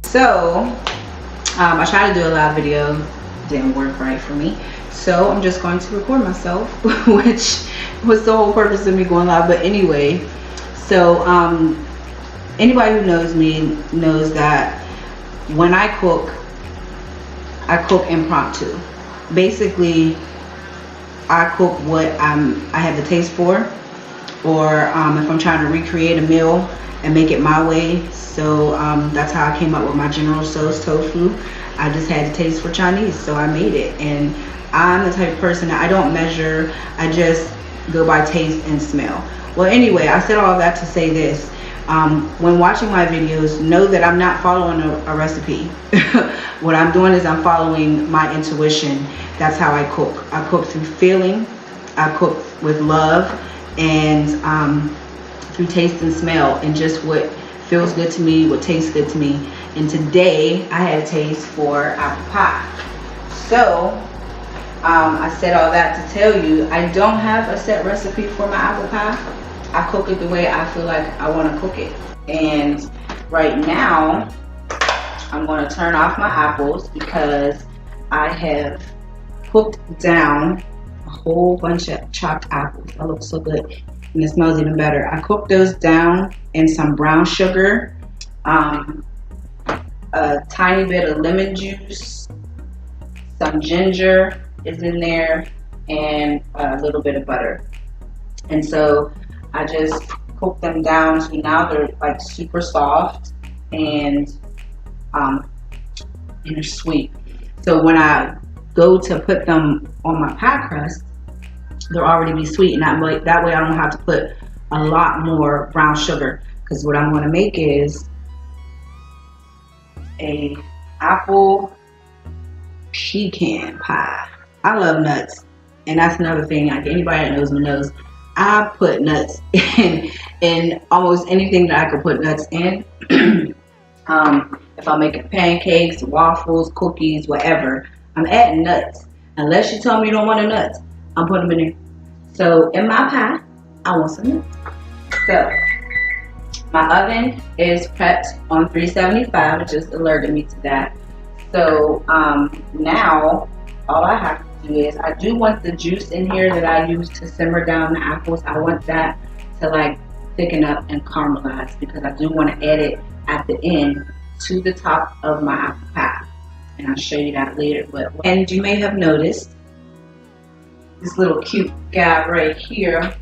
So I tried to do a live video, didn't work right for me. So I'm just going to record myself, which was the whole purpose of me going live. But anyway, so anybody who knows me knows that when I cook impromptu. Basically, I cook what I have the taste for, or if I'm trying to recreate a meal and make it my way. So that's how I came up with my General Tso's tofu. I just had a taste for Chinese, so I made it. And I'm the type of person that I don't measure, I just go by taste and smell. Well, anyway, I said all that to say this. When watching my videos, know that I'm not following a recipe. What I'm doing is I'm following my intuition. That's how I cook. I cook through feeling, I cook with love, and through taste and smell, and just what feels good to me, what tastes good to me. And today I had a taste for apple pie. So I said all that to tell you I don't have a set recipe for my apple pie. I cook it the way I feel like I want to cook it. And right now I'm going to turn off my apples because I have cooked down a whole bunch of chopped apples. That looks so good, and it smells even better. I cooked those down in some brown sugar, a tiny bit of lemon juice, some ginger is in there, and a little bit of butter. And so I just cook them down so now they're like super soft and they're sweet. So when I go to put them on my pie crust, they'll already be sweet, and that way I don't have to put a lot more brown sugar, because what I'm going to make is a apple pecan pie. I love nuts, and that's another thing. Like anybody that knows me knows, I put nuts in almost anything that I could put nuts in. If I'm making pancakes, waffles, cookies, whatever, I'm adding nuts. Unless you tell me you don't want the nuts, I'm putting them in there. So in my pie, I want some nuts. So my oven is prepped on 375. It just alerted me to that. So now all I have to do is, I do want the juice in here that I use to simmer down the apples. I want that to like thicken up and caramelize, because I do want to add it at the end to the top of my apple pie. And I'll show you that later. And you may have noticed this little cute guy right here.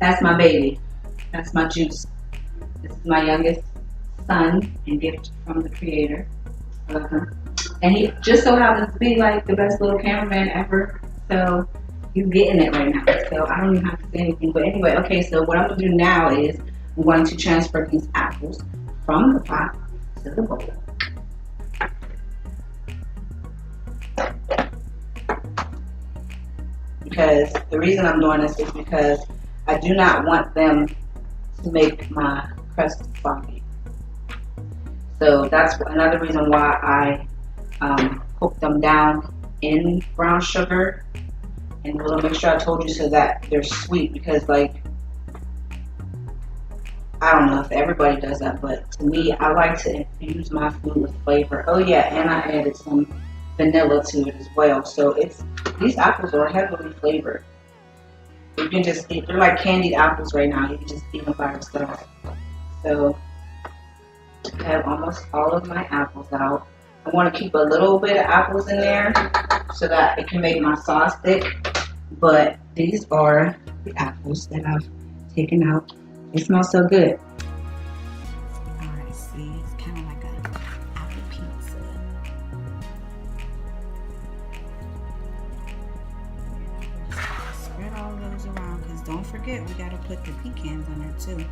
That's my baby. That's my juice. This is my youngest son and gift from the creator. I love him. And he just so happens to be like the best little cameraman ever. So he's getting it right now. So I don't even have to say anything. But anyway, okay, so what I'm going to do now is I'm going to transfer these apples from the pot to the bowl. Because the reason I'm doing this is because I do not want them to make my crust soggy. So that's another reason why I cook them down in brown sugar and a little mixture I told you, so that they're sweet. Because like, I don't know if everybody does that, but to me, I like to infuse my food with flavor. Oh yeah, and I added some vanilla to it as well. So these apples are heavily flavored. You can just eat, they're like candied apples right now. You can just eat them by themselves. So I have almost all of my apples out. I want to keep a little bit of apples in there so that it can make my sauce thick. But these are the apples that I've taken out. They smell so good. Alright, see, it's kind of like an apple pizza. Spread all those around, because don't forget we gotta put the pecans in there too.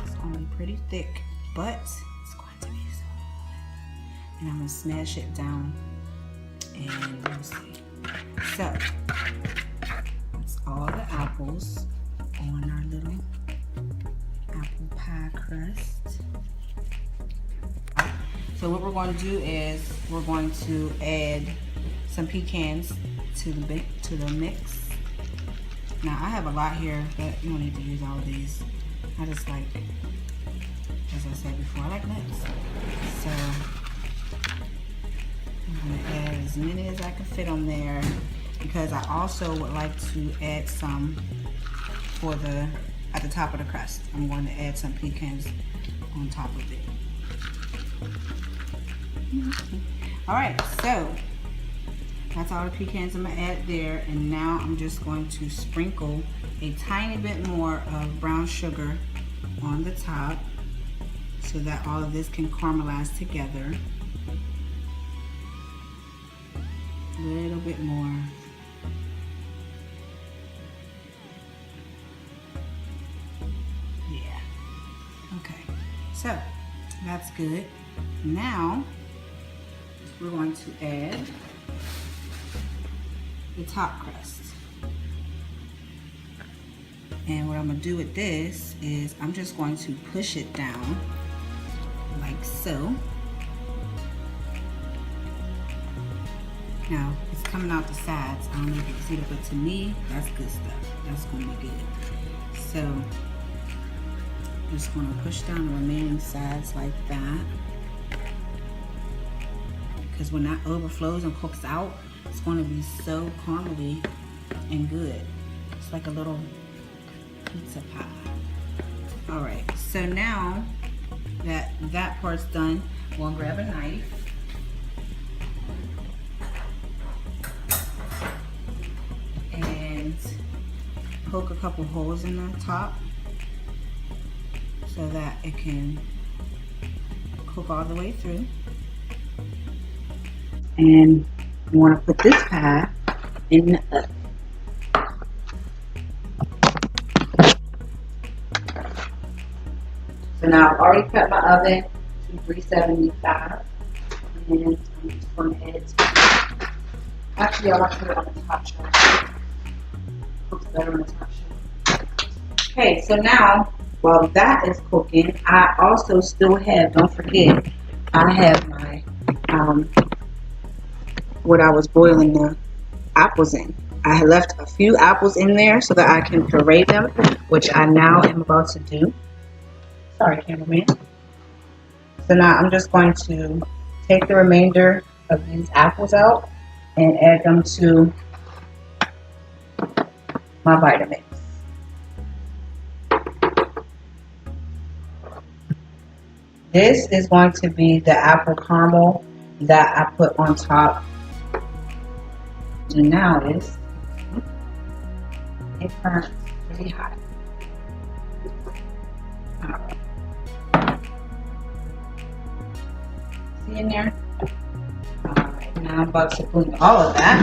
It's only pretty thick, but it's going to be so good. And I'm gonna smash it down, and we'll see. So that's all the apples on our little apple pie crust. So what we're going to do is we're going to add some pecans to the mix. Now I have a lot here, but you don't need to use all of these. I just like, as I said before, I like nuts. So I'm gonna add as many as I can fit on there, because I also would like to add some for at the top of the crust. I'm going to add some pecans on top of it. All right, so that's all the pecans I'm gonna add there, and now I'm just going to sprinkle a tiny bit more of brown sugar on the top so that all of this can caramelize together. A little bit more. Yeah. Okay. So that's good. Now we're going to add the top crust. And what I'm going to do with this is I'm just going to push it down like so. Now it's coming out the sides. I don't know if you can see it, but to me, that's good stuff. That's going to be good. So I'm just going to push down the remaining sides like that. Because when that overflows and cooks out, it's going to be so caramely and good. It's like a little pizza pie. All right, so now that that part's done, we'll grab a knife and poke a couple holes in the top so that it can cook all the way through. And you want to put this pie in the oven. So now I've already cut my oven to 375, and I'm just going to add some. Actually, I want to put it on the top shelf. Cooks better on the top shelf. Okay, so now while that is cooking, I also still have, don't forget, I have my what I was boiling the apples in. I had left a few apples in there so that I can puree them, which I now am about to do. Sorry, cameraman. So now I'm just going to take the remainder of these apples out and add them to my Vitamix. This is going to be the apple caramel that I put on top. And now it burns pretty hot. Alright. See in there? Alright, now I'm about to blend all of that.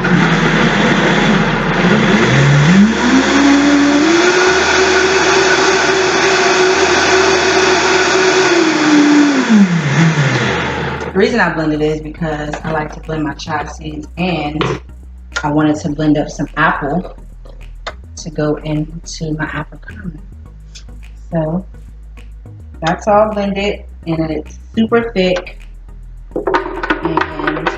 The reason I blended it is because I like to blend my chive seeds, and I wanted to blend up some apple to go into my apple caramel. So that's all blended, and it's super thick, and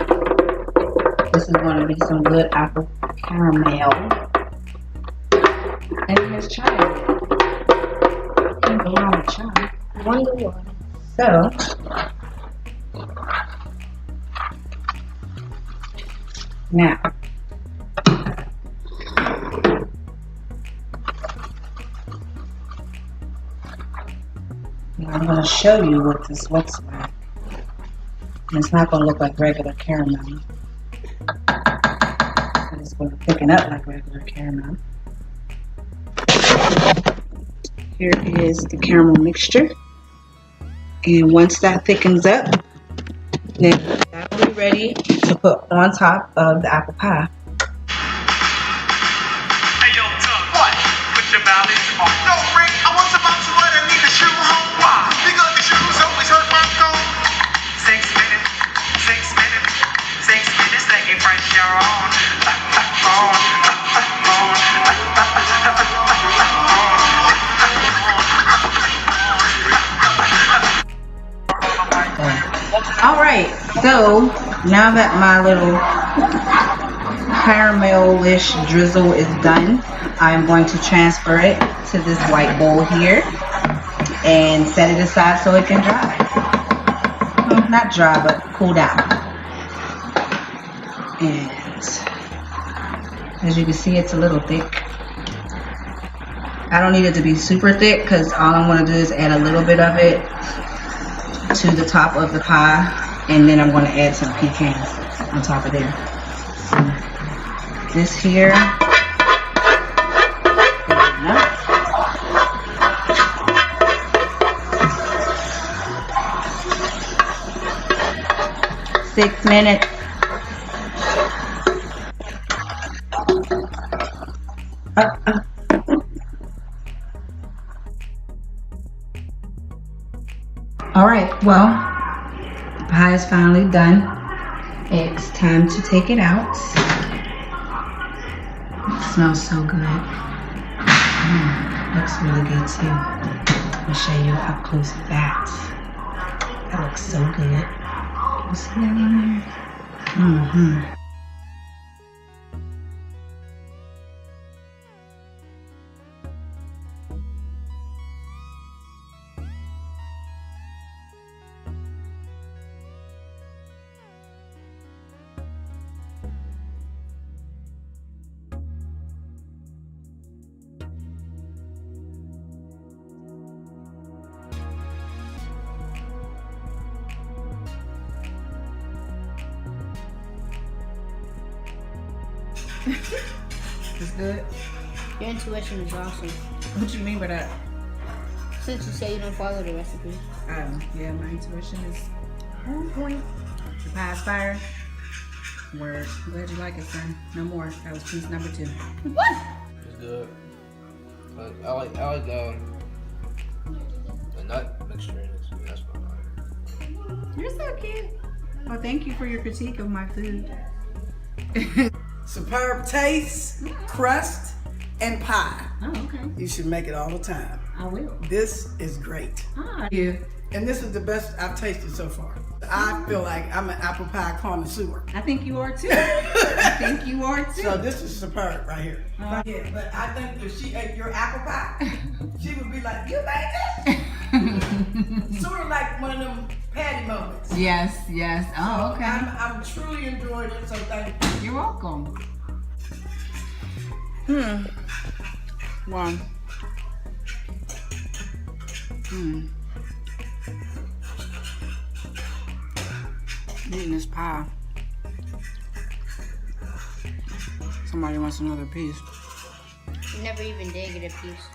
this is going to be some good apple caramel. And here's chive. Can't go wrong with chive. Wonder why. So now I'm going to show you what this looks like. And it's not going to look like regular caramel. It's going to thicken up like regular caramel. Here is the caramel mixture. And once that thickens up, then that will be ready to put on top of the apple pie. Hey yo, Tug, what? Put your balance on. No, Rick, I was about to let I need the shoe home. Why? Because the shoes always hurt my toe. 6 minutes, 6 minutes, 6 minutes, taking pressure on. Alright, so now that my little caramelish drizzle is done, I'm going to transfer it to this white bowl here and set it aside so it can dry. Well, not dry, but cool down. And as you can see, it's a little thick. I don't need it to be super thick because all I'm going to do is add a little bit of it to the top of the pie, and then I'm going to add some pecans on top of there. So this here, enough. 6 minutes. All right, well, the pie is finally done. It's time to take it out. It smells so good. Looks really good too. I'll show you how close that. That looks so good. You see that on there? It's good. Your intuition is awesome. What you mean by that? Since you say you don't follow the recipe. Yeah, my intuition is on point. The pie's fire. Word. Glad you like it, son. No more. That was piece number 2. What? It's good. I like the nut mixture in it. That's what I like. You're so cute. Well, thank you for your critique of my food. Superb taste, crust, and pie. Oh, okay. You should make it all the time. I will. This is great. Ah, yeah. And this is the best I've tasted so far. I feel like I'm an apple pie connoisseur. I think you are too. I think you are too. So this is superb right here. Yeah, but I think if she ate your apple pie, she would be like, you made this? Sort of like one of them Patty moments. Yes. Oh, okay. I'm truly enjoying it, so thank you. You're welcome. Wow. Eating this pie. Somebody wants another piece. You never even did get a piece.